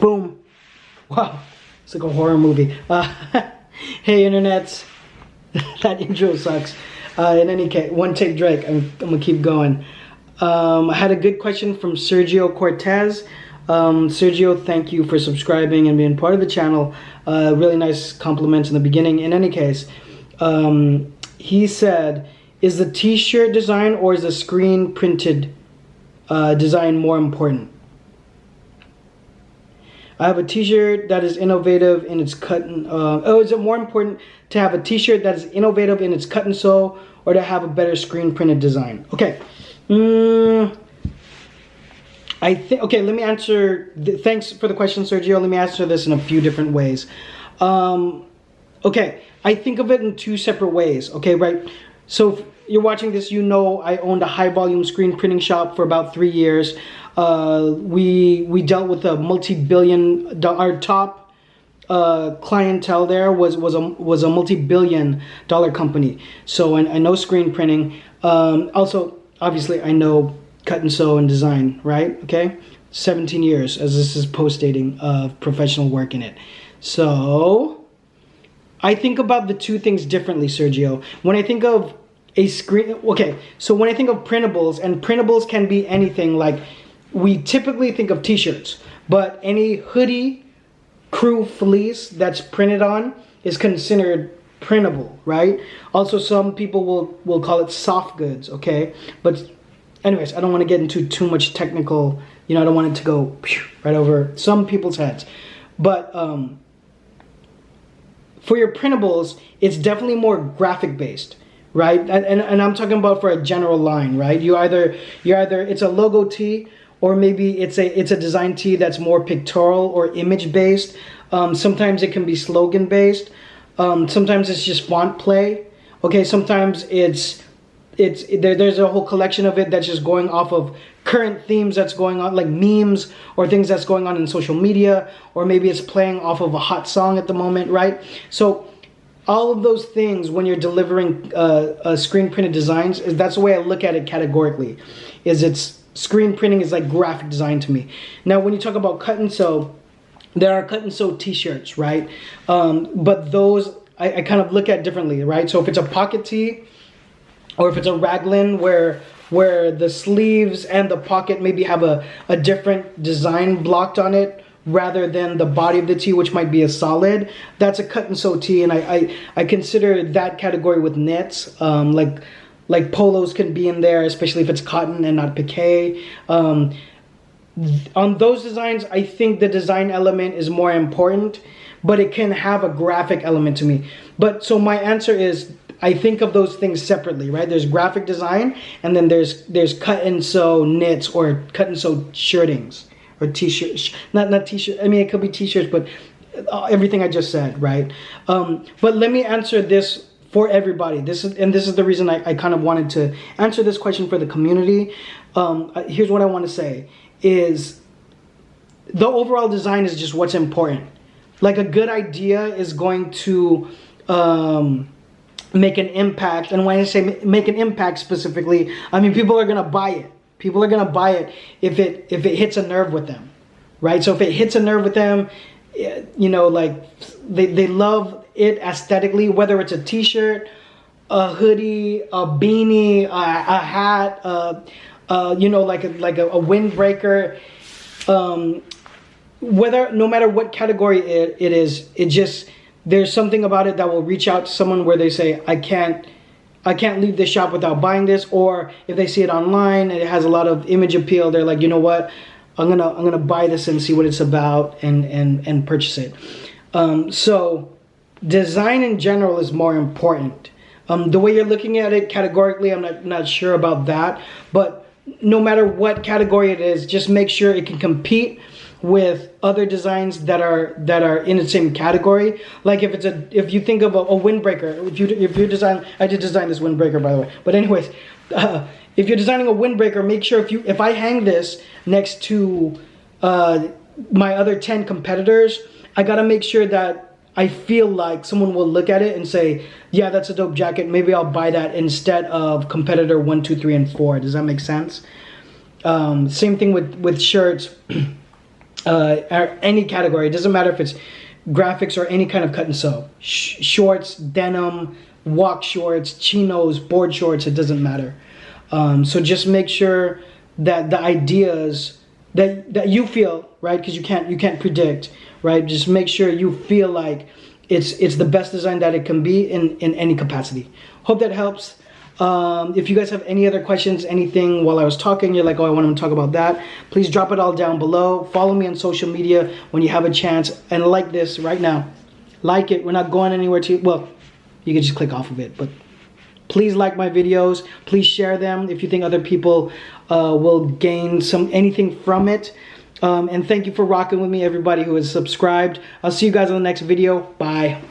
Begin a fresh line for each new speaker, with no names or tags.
Boom. Wow. It's like a horror movie. Hey, internets. That intro sucks. In any case, one take Drake. I'm gonna keep going. I had a good question from Sergio Cortez. Sergio, thank you for subscribing and being part of the channel. Really nice compliments in the beginning. In any case, he said, is the t-shirt design or is the screen printed design more important? I have a t-shirt that is innovative in its cut and is it more important to have a t-shirt that is innovative in its cut and sew or to have a better screen printed design? Okay. I think, okay, let me answer, thanks for the question, Sergio. Let me answer this in a few different ways. Okay, I think of it in two separate ways, okay, right? So if you're watching this, you know I owned a high volume screen printing shop for about 3 years. We dealt with a multi-billion, our top clientele there was a multi-billion dollar company. So I know screen printing. Also, obviously, I know cut and sew and design, right? Okay, 17 years, as this is post-dating of professional work in it. So I think about the two things differently, Sergio. When I think of a screen, okay, so when I think of printables, and printables can be anything, like we typically think of t-shirts, but any hoodie, crew fleece that's printed on is considered printable, right? Also, some people will call it soft goods, okay? But anyways, I don't want to get into too much technical, you know, I don't want it to go right over some people's heads. But for your printables, it's definitely more graphic based, right? And I'm talking about for a general line, right? You're either it's a logo tee, or maybe it's a design tee that's more pictorial or image based. Sometimes it can be slogan based. Sometimes it's just font play. Okay, sometimes there's a whole collection of it that's just going off of current themes that's going on, like memes or things that's going on in social media, or maybe it's playing off of a hot song at the moment, right? So all of those things, when you're delivering screen printed designs, that's the way I look at it categorically. Screen printing is like graphic design to me. Now, when you talk about cut and sew, there are cut and sew t-shirts, right? But those I kind of look at differently, right? So if it's a pocket tee, or if it's a raglan where the sleeves and the pocket maybe have a different design blocked on it rather than the body of the tee, which might be a solid, that's a cut and sew tee. And I consider that category with knits, like polos can be in there, especially if it's cotton and not piqué. On those designs, I think the design element is more important, but it can have a graphic element to me. But so my answer is, I think of those things separately, right? There's graphic design, and then there's cut and sew knits or cut and sew shirtings or t-shirts. Not t-shirt. I mean, it could be t-shirts, but everything I just said, right? But let me answer this for everybody. This is the reason I kind of wanted to answer this question for the community. Here's what I want to say is the overall design is just what's important. Like a good idea is going to make an impact, and when I say make an impact specifically, I mean people are gonna buy it. People are gonna buy it if it hits a nerve with them, right? So if it hits a nerve with them, you know, like they love it aesthetically, whether it's a t-shirt, a hoodie, a beanie, a hat, you know, like a windbreaker, no matter what category it is, it just, there's something about it that will reach out to someone where they say, I can't leave this shop without buying this. Or if they see it online and it has a lot of image appeal, they're like, you know what, I'm gonna buy this and see what it's about and purchase it. So design in general is more important. The way you're looking at it categorically, I'm not sure about that, but no matter what category it is, just make sure it can compete with other designs that are in the same category. Like if you think of a windbreaker, if you design, I did design this windbreaker, by the way, but anyways, if you're designing a windbreaker, make sure if I hang this next to my other 10 competitors, I gotta make sure that I feel like someone will look at it and say, yeah, that's a dope jacket, maybe I'll buy that instead of competitor 1, 2, 3, and 4. Does that make sense? Same thing with shirts. or any category. It doesn't matter if it's graphics or any kind of cut and sew. Shorts, denim, walk shorts, chinos, board shorts, it doesn't matter. So just make sure that the ideas that you feel, right, because you can't predict, right, just make sure you feel like it's the best design that it can be in any capacity. Hope that helps. If you guys have any other questions, anything while I was talking, you're like, oh, I want to talk about that, please drop it all down below. Follow me on social media when you have a chance, and like this right now. Like it. We're not going anywhere well, you can just click off of it, but please like my videos. Please share them if you think other people will gain anything from it. And thank you for rocking with me, everybody who has subscribed. I'll see you guys on the next video. Bye.